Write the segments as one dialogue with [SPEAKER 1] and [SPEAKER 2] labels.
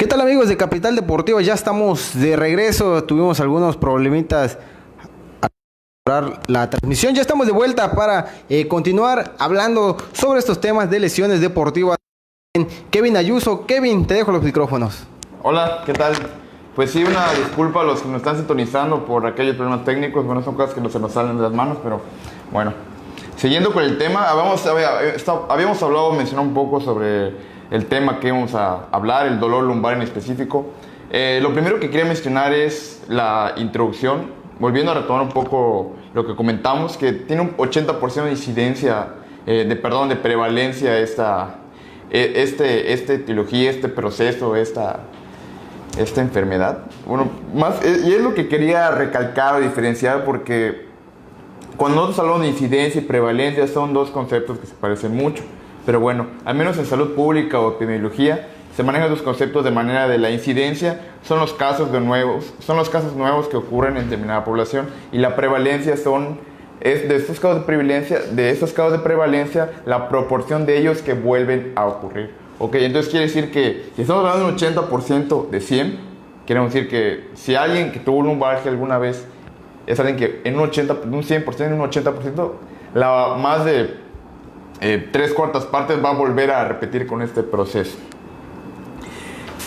[SPEAKER 1] ¿Qué tal, amigos de Capital Deportivo? Ya estamos de regreso, tuvimos algunos problemitas para la transmisión. Ya estamos de vuelta para continuar hablando sobre estos temas de lesiones deportivas. Kevin Ayuso. Kevin, te dejo los micrófonos.
[SPEAKER 2] Hola, ¿qué tal? Pues sí, una disculpa a los que nos están sintonizando por aquellos problemas técnicos. Bueno, son cosas que no se nos salen de las manos, pero bueno. Siguiendo con el tema, habíamos hablado, mencionado un poco sobre el tema que íbamos a hablar, el dolor lumbar en específico. Lo primero que quería mencionar es la introducción, volviendo a retomar un poco lo que comentamos, que tiene un 80% de incidencia, de prevalencia esta etiología, este proceso, esta enfermedad. Bueno, y es lo que quería recalcar o diferenciar, porque cuando nosotros hablamos de incidencia y prevalencia son dos conceptos que se parecen mucho, pero bueno, al menos en salud pública o epidemiología se manejan los conceptos de manera de la incidencia, son los casos nuevos que ocurren en determinada población, y la prevalencia es de estos casos de prevalencia, la proporción de ellos que vuelven a ocurrir. Ok, entonces quiere decir que si estamos hablando de un 80% de 100, queremos decir que si alguien que tuvo lumbalgia alguna vez es alguien que en un 100%, en un 80%, más de 3/4 partes va a volver a repetir con este proceso.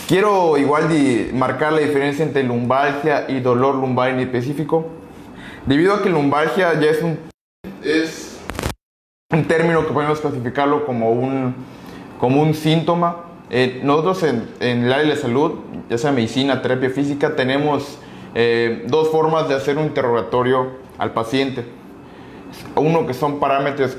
[SPEAKER 2] Quiero igual marcar la diferencia entre lumbalgia y dolor lumbar en específico, debido a que lumbalgia ya es un término que podemos clasificarlo como un síntoma. Nosotros en el área de la salud, ya sea medicina, terapia física, tenemos dos formas de hacer un interrogatorio al paciente. Uno que son parámetros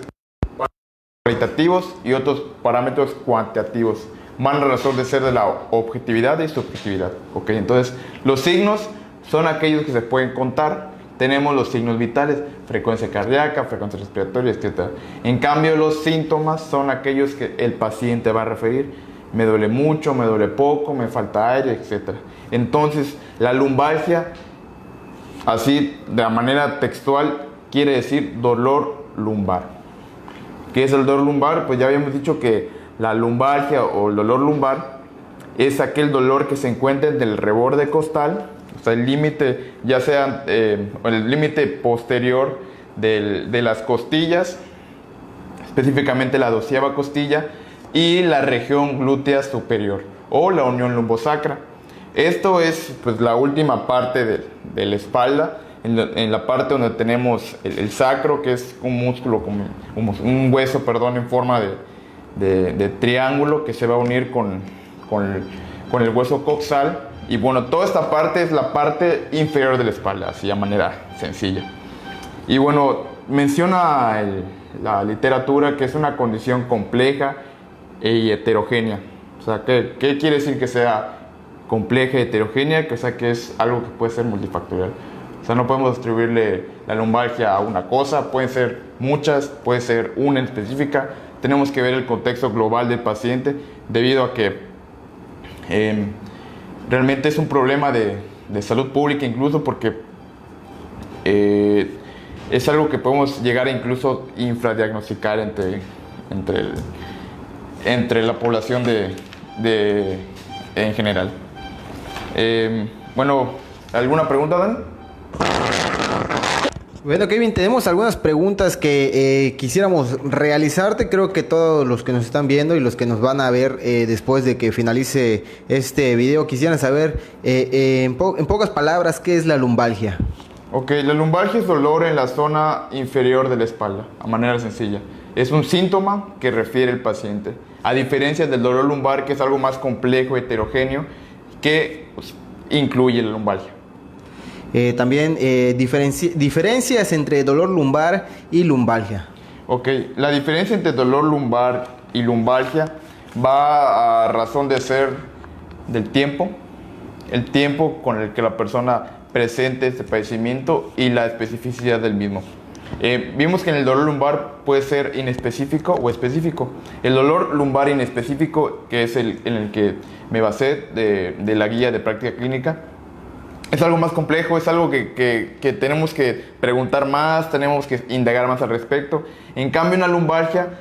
[SPEAKER 2] cualitativos y otros parámetros cuantitativos. Van en razón de ser de la objetividad y subjetividad. Okay, entonces los signos son aquellos que se pueden contar. Tenemos los signos vitales, frecuencia cardíaca, frecuencia respiratoria, etc. En cambio, los síntomas son aquellos que el paciente va a referir. Me duele mucho, me duele poco, me falta aire, etc. Entonces, la lumbalgia, así de manera textual, quiere decir dolor lumbar. ¿Qué es el dolor lumbar? Pues ya habíamos dicho que la lumbalgia o el dolor lumbar es aquel dolor que se encuentra entre el reborde costal, o sea, el límite, ya sea el límite posterior de las costillas, específicamente la 12ª costilla, y la región glútea superior o la unión lumbosacra. Esto es pues la última parte de la espalda, en la parte donde tenemos el sacro, que es un músculo, un hueso, en forma de triángulo que se va a unir con el hueso coxal. Y bueno, toda esta parte es la parte inferior de la espalda, así de manera sencilla. Y bueno, menciona la literatura que es una condición compleja y heterogénea. O sea, ¿qué quiere decir que sea compleja y heterogénea? Que es algo que puede ser multifactorial. O sea, no podemos atribuirle la lumbalgia a una cosa, pueden ser muchas, puede ser una en específica. Tenemos que ver el contexto global del paciente, debido a que realmente es un problema de salud pública, incluso porque es algo que podemos llegar a incluso infradiagnosticar entre la población en general. Bueno, ¿alguna pregunta, Dan?
[SPEAKER 1] Bueno, Kevin, tenemos algunas preguntas que quisiéramos realizarte. Creo que todos los que nos están viendo y los que nos van a ver después de que finalice este video quisieran saber en pocas palabras qué es la lumbalgia.
[SPEAKER 2] Ok, la lumbalgia es dolor en la zona inferior de la espalda, a manera sencilla. Es un síntoma que refiere el paciente, a diferencia del dolor lumbar, que es algo más complejo, heterogéneo, que incluye la lumbalgia.
[SPEAKER 1] También diferencias entre dolor lumbar y lumbalgia.
[SPEAKER 2] Ok, la diferencia entre dolor lumbar y lumbalgia va a razón de ser del tiempo, el tiempo con el que la persona presente este padecimiento y la especificidad del mismo. Vimos que en el dolor lumbar puede ser inespecífico o específico. El dolor lumbar inespecífico, que es en el que me basé de la guía de práctica clínica, es algo más complejo, es algo que tenemos que preguntar más, tenemos que indagar más al respecto. En cambio, una lumbalgia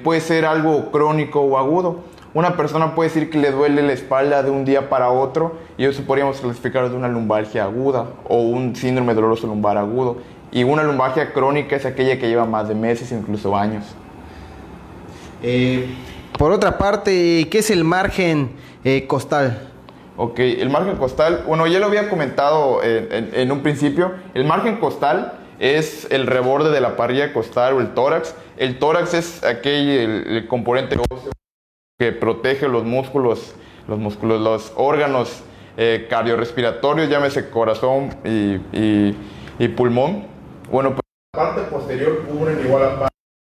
[SPEAKER 2] puede ser algo crónico o agudo. una persona puede decir que le duele la espalda de un día para otro y eso podríamos clasificar de una lumbalgia aguda o un síndrome doloroso lumbar agudo. Y una lumbalgia crónica es aquella que lleva más de meses, incluso años.
[SPEAKER 1] Por otra parte, ¿qué es el margen costal?
[SPEAKER 2] Ok, el margen costal, bueno, ya lo había comentado en un principio. El margen costal es el reborde de la parrilla costal o el tórax. El tórax es el componente óseo que protege los músculos, los órganos cardiorrespiratorios, llámese corazón y pulmón. Bueno, pues la parte posterior cubren igual las partes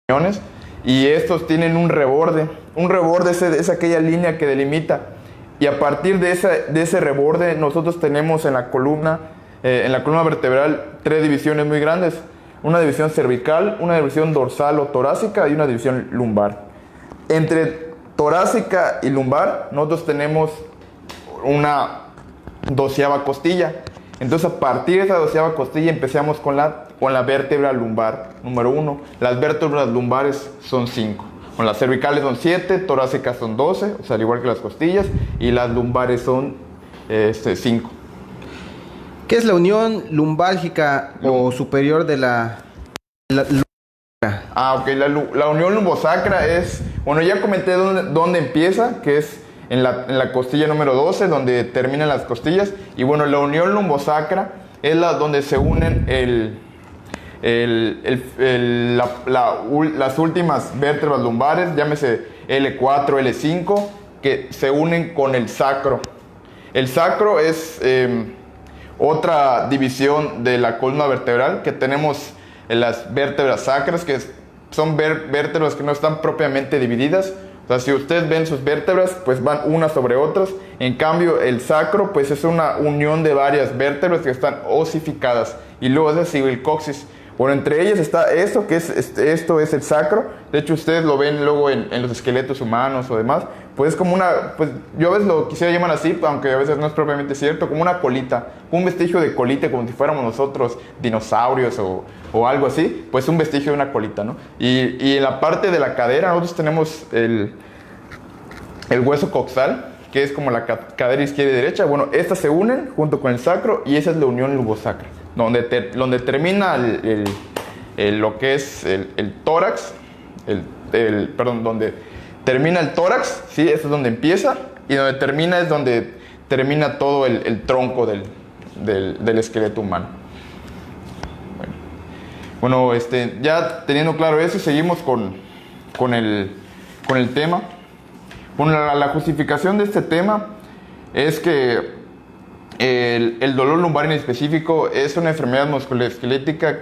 [SPEAKER 2] de los riñones y estos tienen un reborde. Un reborde es aquella línea que delimita. Y a partir de ese reborde, nosotros tenemos en la columna vertebral 3 divisiones muy grandes. Una división cervical, una división dorsal o torácica y una división lumbar. Entre torácica y lumbar, nosotros tenemos una 12ª costilla. Entonces, a partir de esa 12ª costilla empezamos con la vértebra lumbar número 1. Las vértebras lumbares son 5. Bueno, las cervicales son 7, torácicas son 12, o sea, al igual que las costillas, y las lumbares son 5.
[SPEAKER 1] ¿Qué es la unión lumbálgica o superior de la
[SPEAKER 2] Ok, la unión lumbosacra es, bueno, ya comenté dónde empieza, que es en la costilla número 12, donde terminan las costillas, y bueno, la unión lumbosacra es donde se unen las últimas vértebras lumbares, llámese L4, L5, que se unen con el sacro. El sacro es otra división de la columna vertebral, que tenemos las vértebras sacras, que son vértebras que no están propiamente divididas. O sea, si ustedes ven sus vértebras, pues van unas sobre otras. En cambio, el sacro, pues es una unión de varias vértebras que están osificadas. Y luego es el coxis. Bueno, entre ellas está esto, que esto es el sacro. De hecho, ustedes lo ven luego en los esqueletos humanos o demás. Pues es como pues yo a veces lo quisiera llamar así, aunque a veces no es propiamente cierto, como una colita, un vestigio de colita, como si fuéramos nosotros dinosaurios o algo así, pues un vestigio de una colita, ¿no? Y en la parte de la cadera nosotros tenemos el hueso coxal, que es como la cadera izquierda y derecha. Bueno, estas se unen junto con el sacro y esa es la unión lumbosacra, donde termina lo que es el tórax, donde termina el tórax, ¿sí? Eso es donde empieza, y donde termina es donde termina todo el tronco del esqueleto humano. Bueno, ya teniendo claro eso, seguimos con el tema. Bueno, la justificación de este tema es que el dolor lumbar en específico es una enfermedad musculoesquelética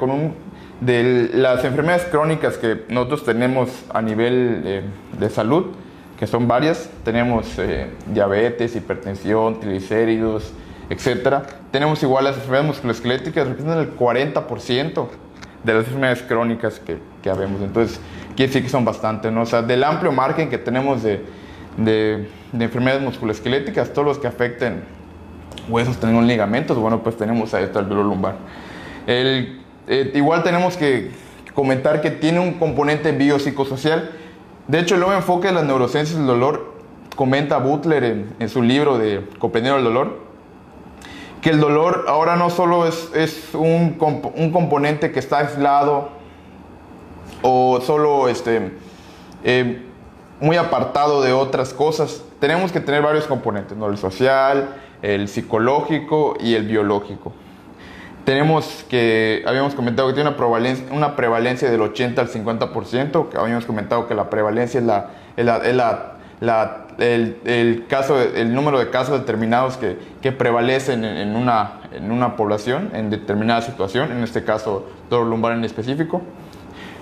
[SPEAKER 2] de las enfermedades crónicas que nosotros tenemos a nivel de salud, que son varias. Tenemos diabetes, hipertensión, triglicéridos, etc. Tenemos igual las enfermedades musculoesqueléticas, representan el 40% de las enfermedades crónicas que habemos. Entonces, quiere decir que son bastante, ¿no? O sea, del amplio margen que tenemos de enfermedades musculoesqueléticas, todos los que afecten huesos, tenemos ligamentos, bueno, pues tenemos ahí está el dolor lumbar. Igual tenemos que comentar que tiene un componente biopsicosocial. De hecho, el nuevo enfoque de las neurociencias del dolor, comenta Butler en su libro de Comprendiendo el dolor, que el dolor ahora no solo es un componente que está aislado o solo muy apartado de otras cosas. Tenemos que tener varios componentes, ¿no? El social, el psicológico y el biológico. Habíamos comentado que tiene una prevalencia del 80 al 50%, que habíamos comentado que la prevalencia es el número de casos determinados que prevalecen en una población, en determinada situación, en este caso dolor lumbar en específico.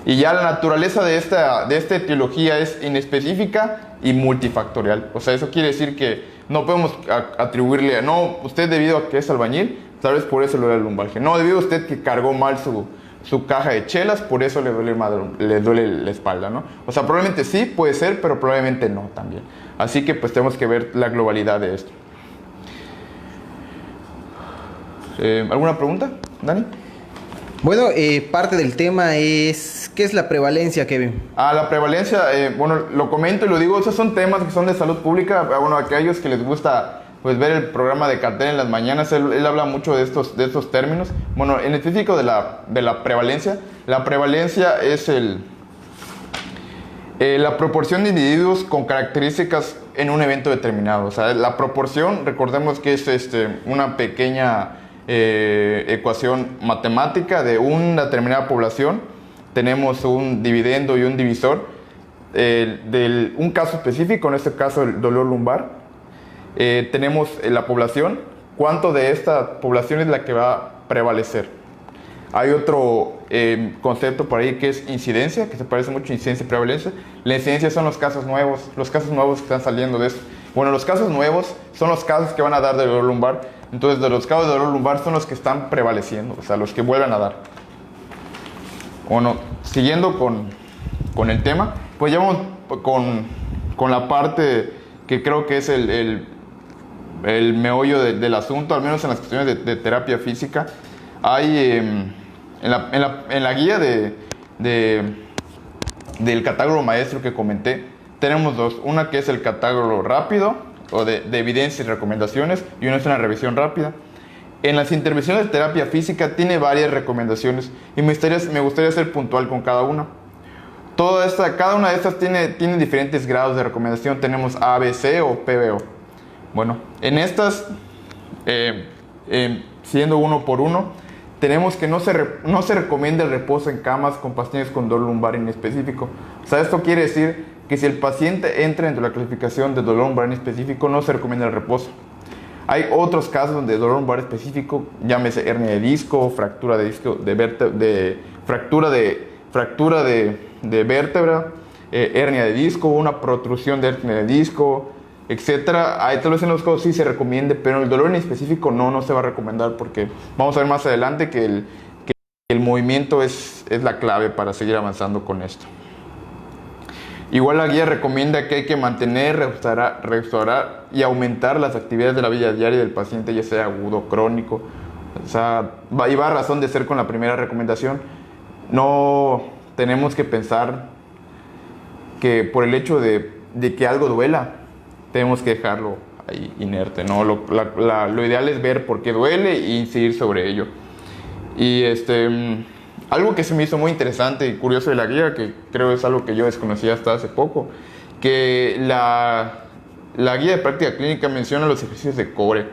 [SPEAKER 2] Y ya la naturaleza de esta etiología es inespecífica y multifactorial. O sea, eso quiere decir que no podemos atribuirle, no, usted debido a que es albañil, tal vez por eso le duele la lumbalgia. No, debido a usted que cargó mal su caja de chelas, por eso le duele la espalda, ¿no? O sea, probablemente sí, puede ser, pero probablemente no también. Así que pues tenemos que ver la globalidad de esto. ¿Alguna pregunta, Dani?
[SPEAKER 1] Bueno, parte del tema es, ¿qué es la prevalencia, Kevin?
[SPEAKER 2] La prevalencia, bueno, lo comento y lo digo, esos son temas que son de salud pública. Bueno, a aquellos que les gusta pues ver el programa de Cartel en las mañanas, él habla mucho de estos términos. Bueno, en específico de la prevalencia. La prevalencia es la proporción de individuos con características en un evento determinado. O sea, la proporción, recordemos que es una pequeña ecuación matemática de una determinada población. Tenemos un dividendo y un divisor de un caso específico, en este caso el dolor lumbar. Tenemos la población, cuánto de esta población es la que va a prevalecer. Hay otro concepto por ahí que es incidencia, que se parece mucho a incidencia y prevalencia. La incidencia son los casos nuevos que están saliendo de esto. Bueno, los casos nuevos son los casos que van a dar de dolor lumbar. Entonces, de los casos de dolor lumbar son los que están prevaleciendo, o sea, los que vuelven a dar. Bueno, siguiendo con el tema, pues ya vamos con la parte que creo que es el meollo del asunto, al menos en las cuestiones de terapia física. Hay en la guía del catálogo maestro que comenté, tenemos dos. Una que es el catálogo rápido o de evidencias y recomendaciones, y una es una revisión rápida. En las intervenciones de terapia física tiene varias recomendaciones y me gustaría ser puntual con cada una. Cada una de estas tiene diferentes grados de recomendación. Tenemos A, B, C o PBO. Bueno, en estas, siendo uno por uno, tenemos que no se recomienda el reposo en camas con pacientes con dolor lumbar en específico. O sea, esto quiere decir que si el paciente entra dentro de la clasificación de dolor lumbar en específico, no se recomienda el reposo. Hay otros casos donde dolor lumbar específico, llámese hernia de disco, fractura de disco fractura de vértebra, hernia de disco, una protrusión de hernia de disco, etcétera. Tal vez en los casos sí se recomiende, pero el dolor en específico no se va a recomendar, porque vamos a ver más adelante que el movimiento es la clave para seguir avanzando con esto. Igual la guía recomienda que hay que mantener, restaurar y aumentar las actividades de la vida diaria del paciente, ya sea agudo o crónico. O sea, va a razón de ser con la primera recomendación. No tenemos que pensar que por el hecho de que algo duela, tenemos que dejarlo ahí inerte, ¿no? Lo ideal es ver por qué duele e incidir sobre ello. Y algo que se me hizo muy interesante y curioso de la guía, que creo es algo que yo desconocía hasta hace poco, que la guía de práctica clínica menciona los ejercicios de core.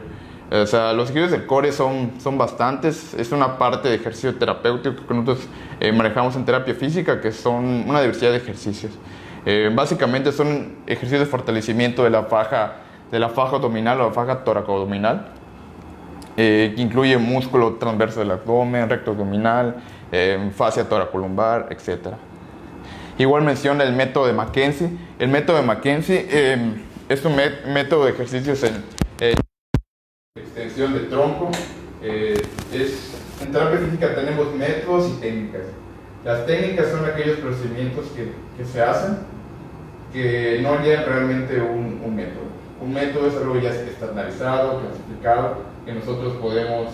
[SPEAKER 2] O sea, los ejercicios de core son bastantes. Es una parte de ejercicio terapéutico que nosotros manejamos en terapia física, que son una diversidad de ejercicios. Básicamente son ejercicios de fortalecimiento de la faja abdominal o la faja toracoabdominal, que incluye músculo transverso del abdomen, recto abdominal, fascia toracolumbar, etc. Igual menciona el método de Mackenzie. El método de Mackenzie es un método de ejercicios en extensión de tronco. En terapia física tenemos métodos y técnicas. Las técnicas son aquellos procedimientos que se hacen que no llevan realmente un método. Un método es algo ya estandarizado, clasificado, que nosotros podemos,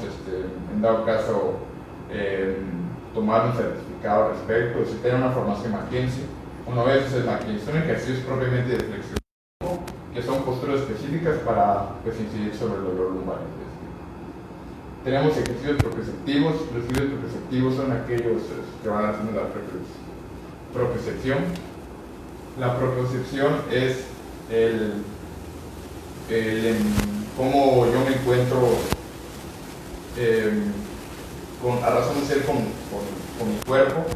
[SPEAKER 2] en dado caso, tomar un certificado al respecto. Si tiene una formación Mackenzie, uno de esos es Mackenzie. Son ejercicios propiamente de flexión, que son posturas específicas para incidir sobre el dolor lumbar. Tenemos ejercicios proprioceptivos. Los ejercicios proprioceptivos son aquellos que van haciendo la propiocepción. La propiocepción es cómo yo me encuentro a razón de ser con mi cuerpo.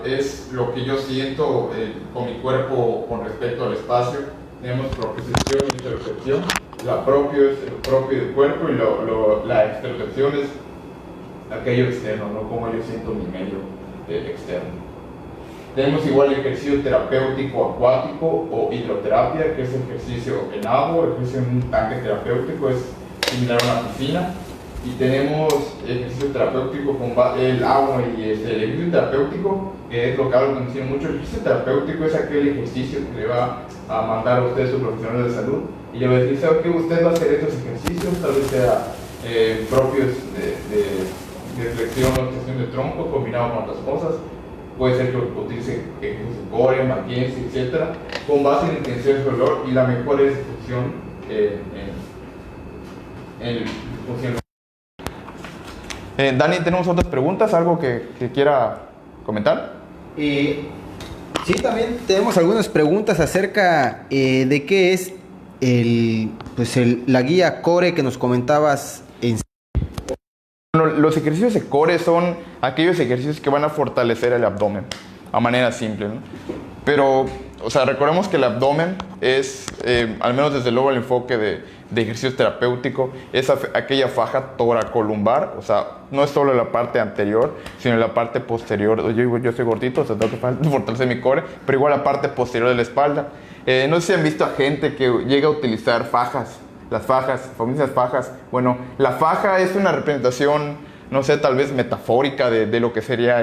[SPEAKER 2] Es lo que yo siento con mi cuerpo con respecto al espacio. Tenemos propiocepción y interocepción. La propio es el propio del cuerpo y la exterocepción es aquello externo, ¿no? Como yo siento mi medio externo. Tenemos igual el ejercicio terapéutico acuático o hidroterapia, que es ejercicio en agua, ejercicio en un tanque terapéutico, es similar a una piscina. Y tenemos ejercicio terapéutico con el agua y el ejercicio terapéutico, que es lo que hablo mucho. El ejercicio terapéutico es aquel ejercicio que le va a mandar a usted su profesional de salud y le va a decir, ¿sabe qué? Usted va a hacer estos ejercicios, tal vez sea propios de flexión o extensión de tronco combinado con otras cosas. Puede ser que utilice ejercicios de core, McKenzie, etc. Con base en la intensidad del dolor y la mejor ejecución en función. Dani, ¿tenemos otras preguntas? ¿Algo que quiera comentar?
[SPEAKER 1] Sí, también tenemos algunas preguntas acerca de qué es la guía core que nos comentabas en...
[SPEAKER 2] Bueno, los ejercicios de core son aquellos ejercicios que van a fortalecer el abdomen a manera simple, ¿no? Pero, o sea, recordemos que el abdomen es, al menos desde luego el enfoque de ejercicio terapéutico, es aquella faja toracolumbar, o sea, no es solo la parte anterior, sino la parte posterior. Yo soy gordito, o sea, tengo que fortalecer mi core, pero igual la parte posterior de la espalda. No sé si han visto a gente que llega a utilizar fajas, las fajas, famosas fajas. Bueno, la faja es una representación, no sé, tal vez metafórica de lo que sería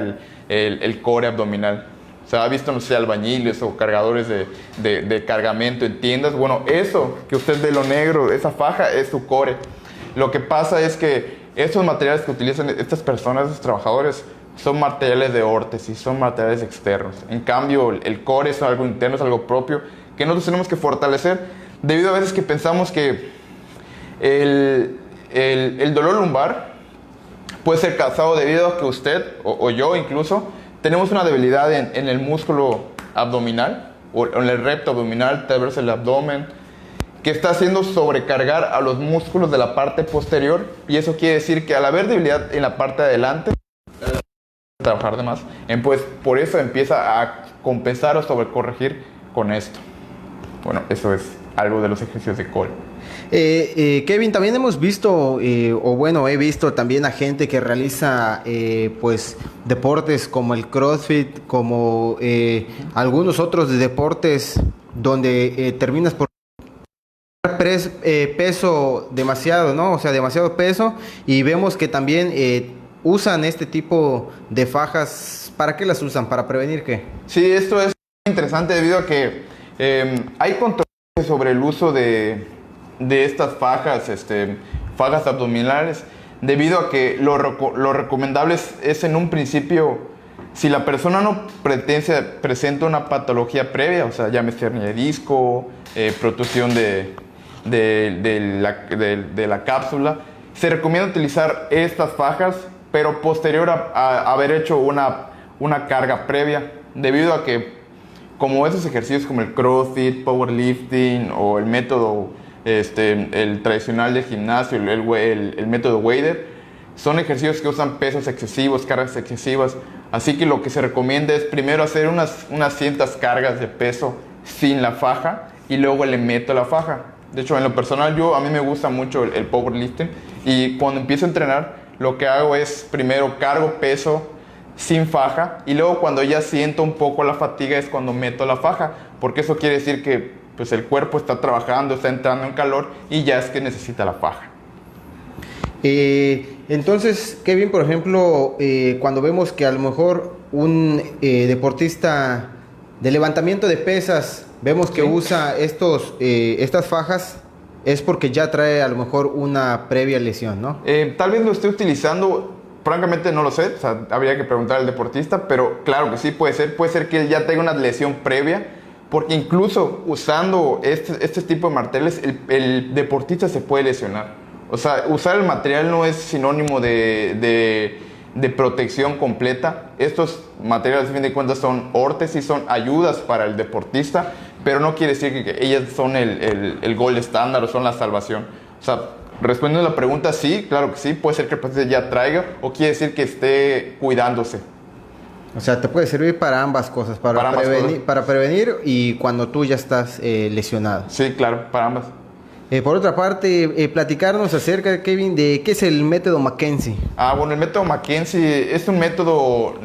[SPEAKER 2] el core abdominal. O sea, ha visto, no sé, albañiles o cargadores de cargamento en tiendas. Bueno, eso que usted ve lo negro, esa faja es su core. Lo que pasa es que estos materiales que utilizan estas personas, estos trabajadores, son materiales de órtesis, son materiales externos. En cambio, el core es algo interno, es algo propio, que nosotros tenemos que fortalecer, debido a veces que pensamos que el dolor lumbar puede ser causado debido a que usted, o yo incluso, tenemos una debilidad en el músculo abdominal, o en el recto abdominal, tal vez el abdomen, que está haciendo sobrecargar a los músculos de la parte posterior, y eso quiere decir que al haber debilidad en la parte de adelante, trabajar de más, pues por eso empieza a compensar o sobrecorregir con esto. Bueno, eso es algo de los ejercicios de core.
[SPEAKER 1] Kevin, también hemos visto, he visto también a gente que realiza pues deportes como el CrossFit, como algunos otros deportes donde terminas por peso demasiado, ¿no? O sea, demasiado peso, y vemos que también usan este tipo de fajas. ¿Para qué las usan? ¿Para prevenir qué?
[SPEAKER 2] Sí, esto es interesante debido a que hay controversia sobre el uso de estas fajas, fajas abdominales, debido a que lo recomendable es en un principio, si la persona no presenta una patología previa, o sea, llámese hernia de disco, protrusión de la cápsula, se recomienda utilizar estas fajas, pero posterior a haber hecho una carga previa, debido a que como esos ejercicios como el CrossFit, powerlifting o el método el tradicional de gimnasio, el método Wader, son ejercicios que usan pesos excesivos, cargas excesivas. Así que lo que se recomienda es primero hacer unas ciertas cargas de peso sin la faja y luego le meto la faja. De hecho, en lo personal, a mí me gusta mucho el powerlifting, y cuando empiezo a entrenar, lo que hago es primero cargo peso sin faja, y luego cuando ya siento un poco la fatiga es cuando meto la faja, porque eso quiere decir que pues, el cuerpo está trabajando, está entrando en calor y ya es que necesita la faja.
[SPEAKER 1] Entonces, Kevin, por ejemplo, cuando vemos que a lo mejor un deportista de levantamiento de pesas, vemos que usa estas fajas, es porque ya trae a lo mejor una previa lesión, ¿no?
[SPEAKER 2] Tal vez lo esté utilizando. Francamente no lo sé, o sea, habría que preguntar al deportista, pero claro que sí puede ser que él ya tenga una lesión previa, porque incluso usando este tipo de materiales, el deportista se puede lesionar. O sea, usar el material no es sinónimo de protección completa. Estos materiales, a fin de cuentas, son órtesis, son ayudas para el deportista, pero no quiere decir que ellas son el gold estándar o son la salvación. O sea, respondiendo a la pregunta, sí, claro que sí, puede ser que el paciente ya traiga, o quiere decir que esté cuidándose.
[SPEAKER 1] O sea, te puede servir para ambas cosas, para prevenir y cuando tú ya estás lesionado.
[SPEAKER 2] Sí, claro, para ambas.
[SPEAKER 1] Por otra parte, platicarnos acerca, Kevin, de qué es el método McKenzie.
[SPEAKER 2] Bueno, el método McKenzie es un método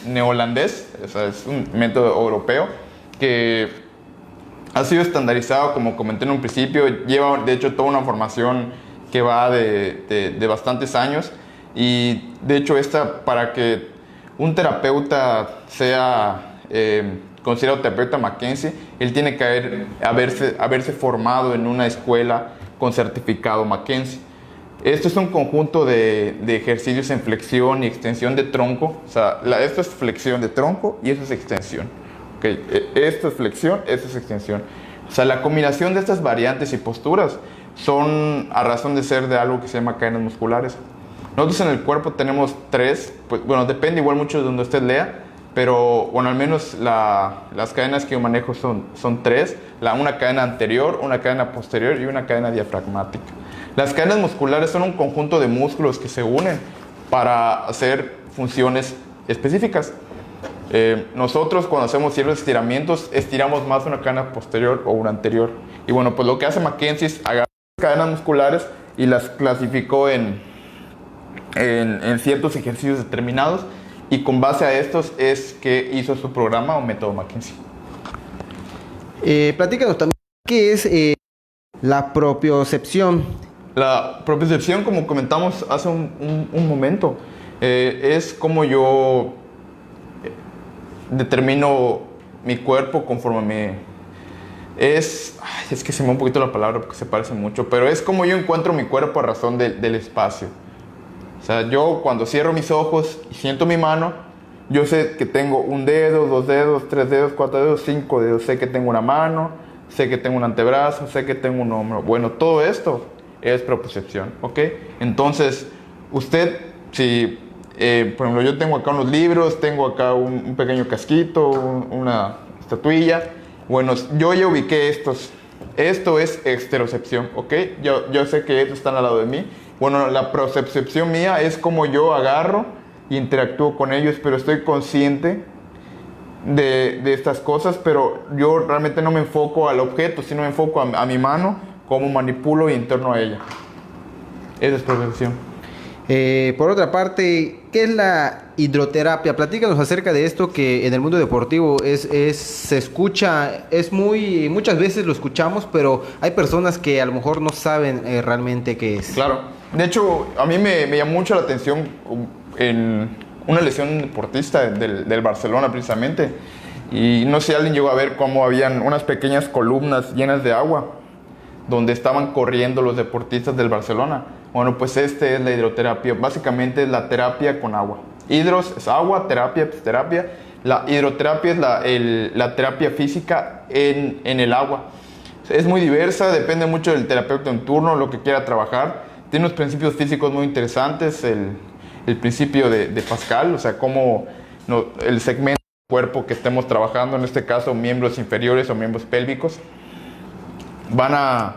[SPEAKER 2] neolandés, o sea, es un método europeo que ha sido estandarizado, como comenté en un principio. Lleva, de hecho, toda una formación que va de bastantes años, y de hecho para que un terapeuta sea considerado terapeuta McKenzie, él tiene que haberse formado en una escuela con certificado McKenzie. Esto es un conjunto de ejercicios en flexión y extensión de tronco. O sea, esto es flexión de tronco y esto es extensión. Okay. Esto es flexión, esto es extensión. O sea, la combinación de estas variantes y posturas son a razón de ser de algo que se llama cadenas musculares. Nosotros en el cuerpo tenemos 3, pues, bueno, depende igual mucho de donde usted lea, pero bueno, al menos las cadenas que yo manejo son 3, una cadena anterior, una cadena posterior y una cadena diafragmática. Las cadenas musculares son un conjunto de músculos que se unen para hacer funciones específicas. Nosotros cuando hacemos ciertos estiramientos, estiramos más una cadena posterior o una anterior. Y bueno, pues lo que hace Mackenzie es agarrar cadenas musculares y las clasificó en ciertos ejercicios determinados, y con base a estos es que hizo su programa o método Mackenzie.
[SPEAKER 1] Platícanos también qué es la propiocepción.
[SPEAKER 2] La propiocepción, como comentamos hace un momento, es como yo determino mi cuerpo conforme es que se me va un poquito la palabra porque se parece mucho, pero es como yo encuentro mi cuerpo a razón del espacio. O sea, yo cuando cierro mis ojos y siento mi mano, yo sé que tengo un dedo, 2 dedos, 3 dedos, 4 dedos, 5 dedos. Sé que tengo una mano, sé que tengo un antebrazo, sé que tengo un hombro. Bueno, todo esto es propiocepción, ¿ok? Entonces, usted, si, por ejemplo, yo tengo acá unos libros, tengo acá un pequeño casquito, una estatuilla. Bueno, yo ya ubiqué estos. Esto es exterocepción, ¿ok? Yo sé que estos están al lado de mí. Bueno, la procepción mía es como yo agarro y interactúo con ellos, pero estoy consciente de estas cosas, pero yo realmente no me enfoco al objeto, sino me enfoco a mi mano, cómo manipulo y interno a ella. Esa es procepción.
[SPEAKER 1] Por otra parte, ¿qué es la hidroterapia? Platícanos acerca de esto que en el mundo deportivo se escucha, muchas veces lo escuchamos, pero hay personas que a lo mejor no saben realmente qué es.
[SPEAKER 2] Claro. De hecho, a mí me llamó mucho la atención en una lesión deportista del Barcelona precisamente. Y no sé si alguien llegó a ver cómo habían unas pequeñas columnas llenas de agua donde estaban corriendo los deportistas del Barcelona. Bueno, pues es la hidroterapia. Básicamente es la terapia con agua. Hidros es agua, terapia es terapia. La hidroterapia es la terapia física en el agua. Es muy diversa, depende mucho del terapeuta en turno, lo que quiera trabajar. Tiene unos principios físicos muy interesantes. El principio de Pascal, o sea, cómo el segmento del cuerpo que estemos trabajando, en este caso miembros inferiores o miembros pélvicos, van a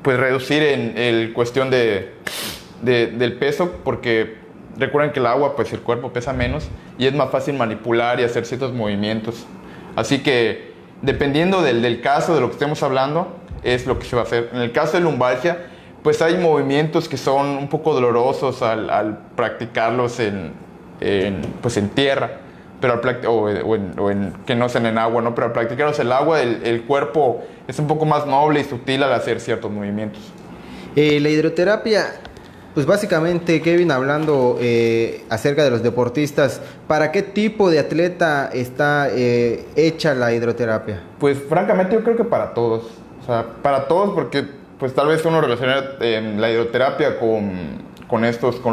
[SPEAKER 2] pues reducir en el cuestión del peso, porque recuerden que el agua, pues el cuerpo pesa menos y es más fácil manipular y hacer ciertos movimientos. Así que dependiendo del caso de lo que estemos hablando, es lo que se va a hacer. En el caso de lumbalgia, pues hay movimientos que son un poco dolorosos al practicarlos en tierra, pero que no sean en agua, ¿no? Pero al practicarlos en el agua, el cuerpo es un poco más noble y sutil al hacer ciertos movimientos.
[SPEAKER 1] La hidroterapia, pues básicamente, Kevin, hablando acerca de los deportistas, ¿para qué tipo de atleta está hecha la hidroterapia?
[SPEAKER 2] Pues francamente yo creo que para todos. O sea, para todos, porque pues tal vez uno relaciona la hidroterapia con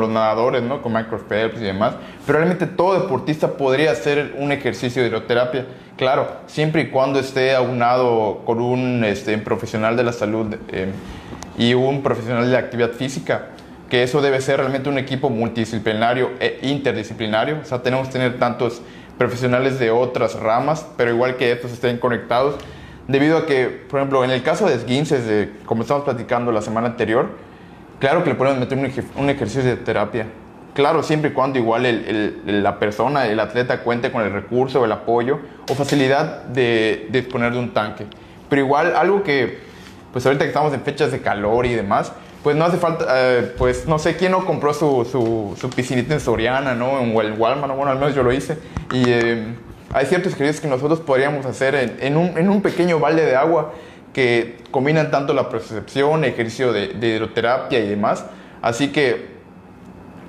[SPEAKER 2] los nadadores, ¿no? Con Michael Phelps y demás. Pero realmente todo deportista podría hacer un ejercicio de hidroterapia. Claro, siempre y cuando esté aunado con un profesional de la salud y un profesional de la actividad física, que eso debe ser realmente un equipo multidisciplinario e interdisciplinario. O sea, tenemos que tener tantos profesionales de otras ramas, pero igual que estos estén conectados. Debido a que, por ejemplo, en el caso de esguinces, como estábamos platicando la semana anterior, claro que le podemos meter un ejercicio de terapia. Claro, siempre y cuando igual la persona, el atleta, cuente con el recurso, el apoyo o facilidad de disponer de un tanque. Pero igual, algo que, pues ahorita que estamos en fechas de calor y demás, pues no hace falta, pues no sé quién no compró su piscinita en Soriana, ¿no? O el Walmart, bueno, al menos yo lo hice. Y hay ciertos ejercicios que nosotros podríamos hacer en un pequeño balde de agua que combinan tanto la propiocepción, ejercicio de hidroterapia y demás. Así que,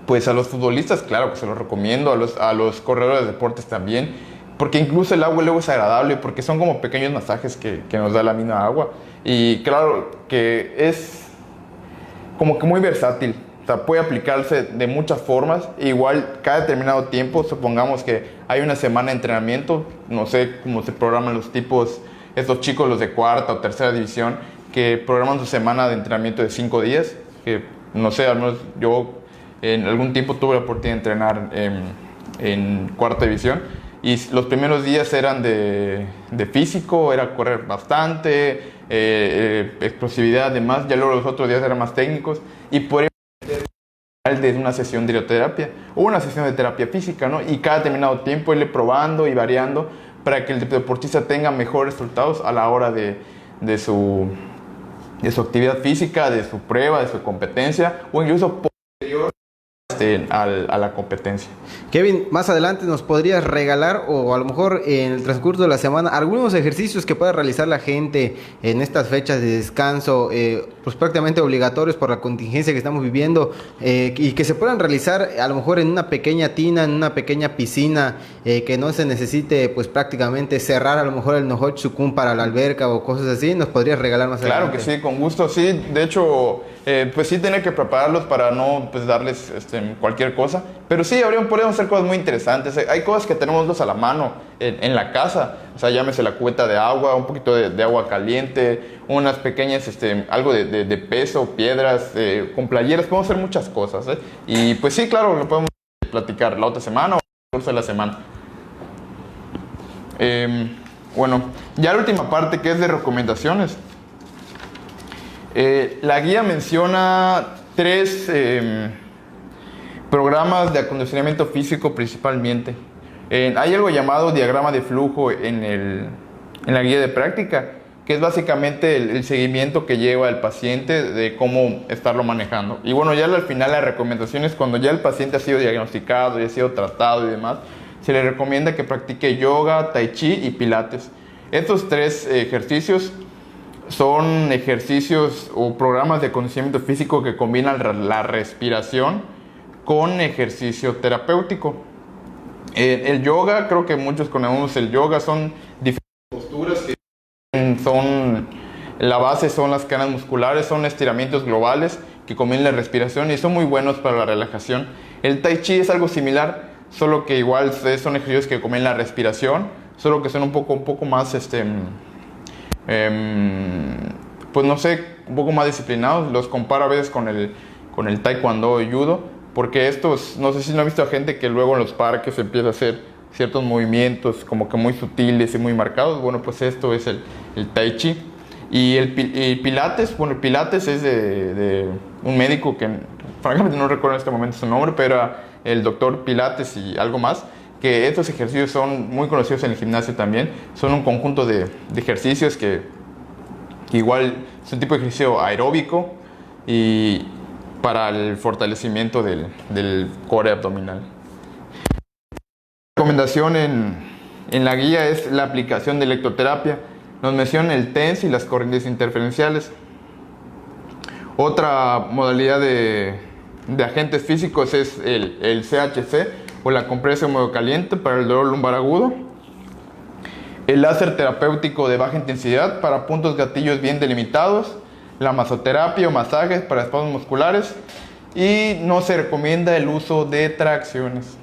[SPEAKER 2] pues a los futbolistas, claro que se los recomiendo, a los corredores de deportes también, porque incluso el agua luego es agradable, porque son como pequeños masajes que nos da la misma agua. Y claro que es como que muy versátil. O sea, puede aplicarse de muchas formas. Igual, cada determinado tiempo, supongamos que hay una semana de entrenamiento, no sé cómo se programan los tipos, estos chicos, los de cuarta o tercera división, que programan su semana de entrenamiento de 5 días, que no sé, al menos yo en algún tiempo tuve la oportunidad de entrenar en cuarta división, y los primeros días eran de físico, era correr bastante, explosividad, demás. Ya luego los otros días eran más técnicos, y por de una sesión de hidroterapia o una sesión de terapia física, ¿no? Y cada determinado tiempo irle probando y variando para que el deportista tenga mejores resultados a la hora de su actividad física, de su prueba, de su competencia, o incluso posterior a la competencia.
[SPEAKER 1] Kevin, más adelante nos podrías regalar, o a lo mejor en el transcurso de la semana, algunos ejercicios que pueda realizar la gente en estas fechas de descanso, pues prácticamente obligatorios por la contingencia que estamos viviendo, y que se puedan realizar a lo mejor en una pequeña tina, en una pequeña piscina, que no se necesite pues prácticamente cerrar a lo mejor el Nohoch Sucún para la alberca o cosas así. ¿Nos podrías regalar más adelante?
[SPEAKER 2] Claro que sí, con gusto. Sí, de hecho, pues sí tiene que prepararlos para no pues darles cualquier cosa, pero sí podríamos hacer cosas muy interesantes. Hay cosas que tenemos a la mano en la casa, o sea, llámese la cubeta de agua, un poquito de agua caliente, unas pequeñas, algo de peso, piedras, con playeras. Podemos hacer muchas cosas, y pues sí, claro, lo podemos platicar la otra semana o el curso de la semana. Bueno, ya la última parte, que es de recomendaciones. La guía menciona 3 programas de acondicionamiento físico principalmente. Hay algo llamado diagrama de flujo en la guía de práctica, que es básicamente el seguimiento que lleva el paciente de cómo estarlo manejando. Y bueno, ya al final las recomendaciones, cuando ya el paciente ha sido diagnosticado y ha sido tratado y demás, se le recomienda que practique yoga, tai chi y pilates. Estos 3 ejercicios son ejercicios o programas de acondicionamiento físico que combinan la respiración con ejercicio terapéutico. El yoga, creo que muchos conocemos el yoga, son diferentes posturas que la base son las cadenas musculares, son estiramientos globales que combinan la respiración y son muy buenos para la relajación. El tai chi es algo similar, solo que igual son ejercicios que combinan la respiración, solo que son un poco más pues no sé, un poco más disciplinados. Los comparo a veces con el taekwondo y judo, porque estos, no sé si no he visto a gente que luego en los parques empieza a hacer ciertos movimientos como que muy sutiles y muy marcados. Bueno, pues esto es el tai chi. Y el pilates, bueno, el pilates es de un médico que francamente no recuerdo en este momento su nombre, pero era el doctor Pilates y algo más, que estos ejercicios son muy conocidos en el gimnasio también. Son un conjunto de ejercicios que igual es un tipo de ejercicio aeróbico y para el fortalecimiento del core abdominal. La recomendación en la guía es la aplicación de electroterapia. Nos mencionan el TENS y las corrientes interferenciales. Otra modalidad de agentes físicos es el CHC o la compresión húmedo caliente para el dolor lumbar agudo. El láser terapéutico de baja intensidad para puntos gatillos bien delimitados. La masoterapia o masajes para espasmos musculares. Y no se recomienda el uso de tracciones.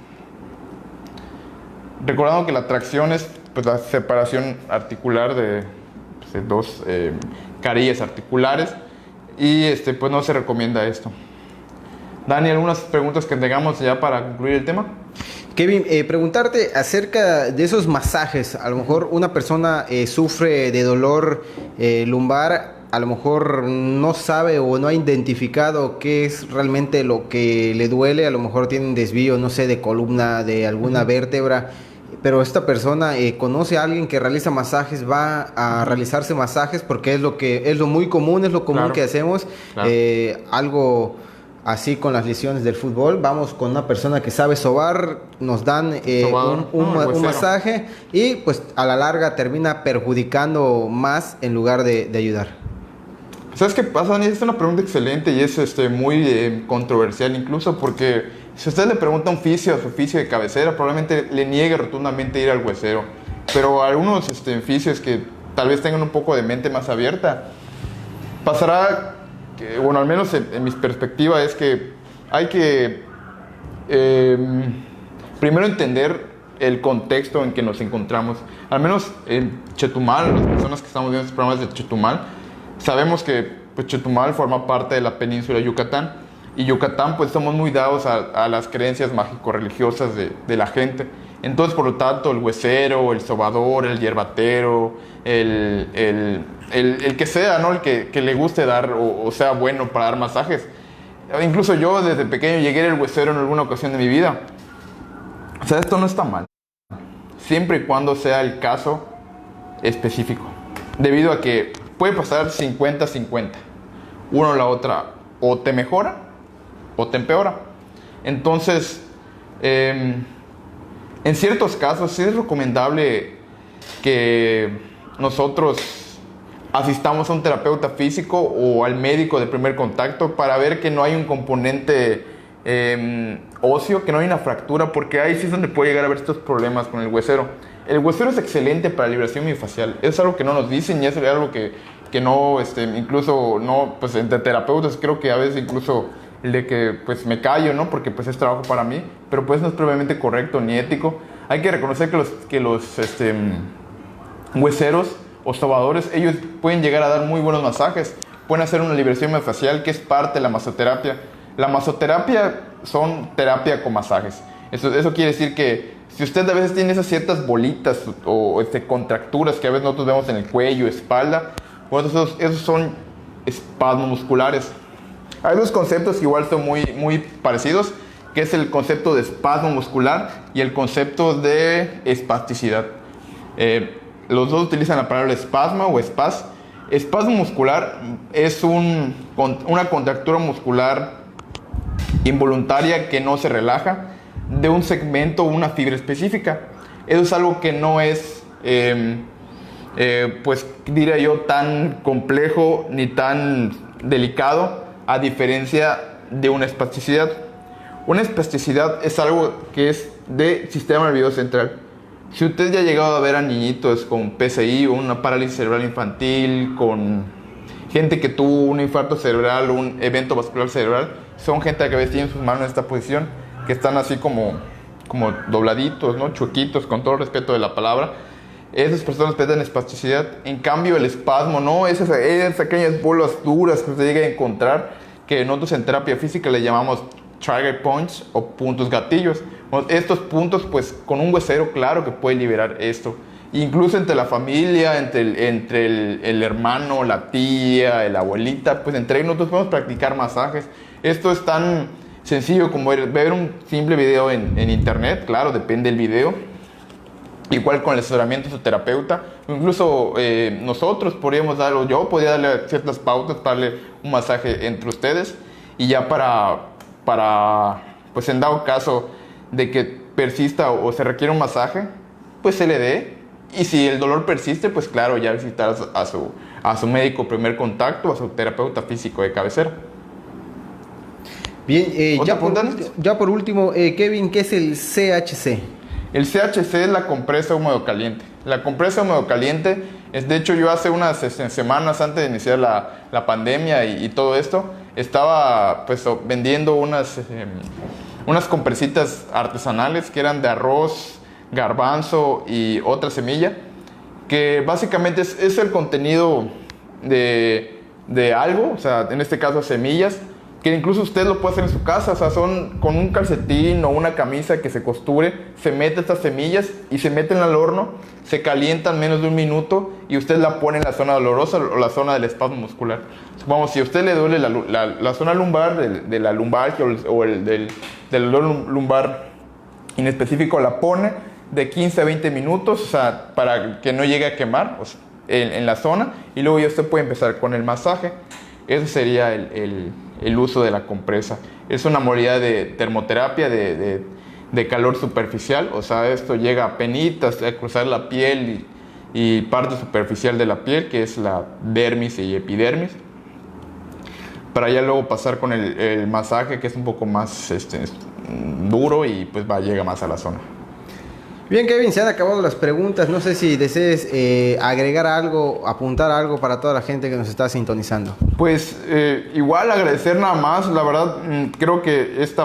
[SPEAKER 2] Recordando que la tracción es pues, la separación articular de 2 carillas articulares. Y pues no se recomienda esto. Dani, ¿algunas preguntas que tengamos ya para concluir el tema?
[SPEAKER 1] Kevin, preguntarte acerca de esos masajes. A lo mejor una persona sufre de dolor lumbar, a lo mejor no sabe o no ha identificado qué es realmente lo que le duele. A lo mejor tiene un desvío, no sé, de columna, de alguna vértebra. Pero esta persona conoce a alguien que realiza masajes, va a realizarse masajes porque es lo muy común, es lo común claro, que hacemos. Claro. Algo así con las lesiones del fútbol, vamos con una persona que sabe sobar, nos dan un masaje y pues a la larga termina perjudicando más en lugar de ayudar.
[SPEAKER 2] ¿Sabes qué pasa, Dani? Es una pregunta excelente y es muy controversial incluso, porque si usted le pregunta a un fisio, a su fisio de cabecera, probablemente le niegue rotundamente ir al huesero. Pero a algunos fisios que tal vez tengan un poco de mente más abierta, pasará bueno, al menos en mi perspectiva, es que hay que primero entender el contexto en que nos encontramos. Al menos en Chetumal, las personas que estamos viendo estos programas de Chetumal, sabemos que pues, Chetumal forma parte de la península de Yucatán. Y Yucatán, pues somos muy dados a las creencias mágico-religiosas de la gente. Entonces, por lo tanto, el huesero, el sobador, el hierbatero, el que sea, ¿no? El que le guste dar o sea bueno para dar masajes. Incluso yo desde pequeño llegué al huesero en alguna ocasión de mi vida. O sea, esto no está mal, siempre y cuando sea el caso específico. Debido a que puede pasar 50-50. Uno o la otra o te mejora o te empeora. Entonces, en ciertos casos sí es recomendable que nosotros asistamos a un terapeuta físico o al médico de primer contacto para ver que no hay un componente óseo, que no hay una fractura, porque ahí sí es donde puede llegar a haber estos problemas con el huesero. El huesero es excelente para la liberación miofascial. Es algo que no nos dicen y es algo que no, incluso no, pues entre terapeutas creo que a veces incluso el de que pues me callo, ¿no? Porque pues es trabajo para mí, pero pues no es previamente correcto ni ético. Hay que reconocer que los hueseros o sobadores, ellos pueden llegar a dar muy buenos masajes, pueden hacer una liberación miofascial que es parte de la masoterapia. La masoterapia son terapia con masajes. Eso quiere decir que si usted a veces tiene esas ciertas bolitas o contracturas que a veces nosotros vemos en el cuello, espalda, bueno, esos son espasmos musculares. Hay dos conceptos que igual son muy parecidos, que es el concepto de espasmo muscular y el concepto de espasticidad. Los dos utilizan la palabra espasmo o espas. Espasmo muscular es una contractura muscular involuntaria que no se relaja de un segmento o una fibra específica. Eso es algo que no es, pues diría yo, tan complejo ni tan delicado, a diferencia de una espasticidad. Una espasticidad es algo que es de sistema nervioso central. Si usted ya ha llegado a ver a niñitos con PCI o una parálisis cerebral infantil, con gente que tuvo un infarto cerebral o un evento vascular cerebral, son gente que a veces tiene sus manos en esta posición, que están así como dobladitos, ¿no? Chuequitos, con todo el respeto de la palabra. Esas personas presentan espasticidad. En cambio, el espasmo, ¿no? Esas pequeñas bolas duras que usted llega a encontrar, que nosotros en terapia física le llamamos trigger points o puntos gatillos. Estos puntos, pues con un huesero, claro que puede liberar esto. Incluso entre la familia, entre el hermano, la tía, la abuelita, pues entre ellos nosotros podemos practicar masajes. Esto es tan sencillo como ver un simple video en internet, claro, depende del video. Igual con el asesoramiento de su terapeuta. Incluso nosotros podríamos darlo, yo podría darle ciertas pautas para darle un masaje entre ustedes. Y ya para pues en dado caso de que persista o se requiere un masaje, pues se le dé. Y si el dolor persiste, pues claro, ya visitar a su médico primer contacto, a su terapeuta físico de cabecera.
[SPEAKER 1] Bien, ya por último, Kevin, ¿qué es el CHC?
[SPEAKER 2] El CHC es la compresa húmedo caliente. La compresa húmedo caliente es, de hecho, yo hace unas semanas antes de iniciar la pandemia y todo esto, estaba pues vendiendo unas compresitas artesanales que eran de arroz, garbanzo y otra semilla, que básicamente es el contenido de algo, o sea, en este caso semillas, que incluso usted lo puede hacer en su casa. O sea, son con un calcetín o una camisa que se costure, se mete estas semillas y se meten al horno, se calientan menos de un minuto y usted la pone en la zona dolorosa o la zona del espasmo muscular. Supongamos, si a usted le duele la zona lumbar, de la lumbalgia o del dolor lumbar en específico, la pone de 15 a 20 minutos, o sea, para que no llegue a quemar, o sea, en la zona, y luego ya usted puede empezar con el masaje. Ese sería el uso de la compresa. Es una modalidad de termoterapia de calor superficial, o sea, esto llega a penitas, a cruzar la piel y parte superficial de la piel, que es la dermis y epidermis, para ya luego pasar con el masaje, que es un poco más duro y pues llega más a la zona.
[SPEAKER 1] Bien, Kevin, se han acabado las preguntas. No sé si desees agregar algo, apuntar algo para toda la gente que nos está sintonizando.
[SPEAKER 2] Pues igual agradecer nada más, la verdad creo que esta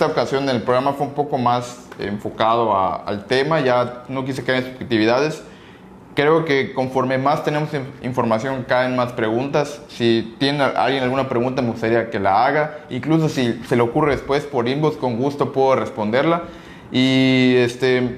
[SPEAKER 2] ocasión del programa fue un poco más enfocado al tema, ya no quise caer en subjetividades. Creo que conforme más tenemos información caen más preguntas. Si tiene alguien alguna pregunta me gustaría que la haga, incluso si se le ocurre después por inbox, con gusto puedo responderla. Y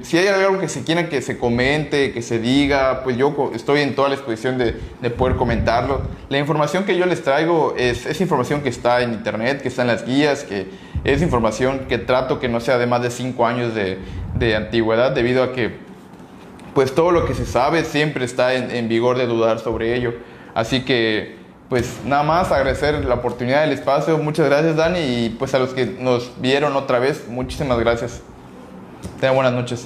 [SPEAKER 2] si hay algo que se quiera que se comente, que se diga, pues yo estoy en toda la disposición de poder comentarlo. La información que yo les traigo es información que está en internet, que está en las guías, que es información que trato que no sea de más de 5 años de antigüedad, debido a que pues todo lo que se sabe siempre está en vigor de dudar sobre ello. Así que pues nada más agradecer la oportunidad del espacio. Muchas gracias, Dani, y pues a los que nos vieron otra vez, muchísimas gracias. Tengan buenas noches.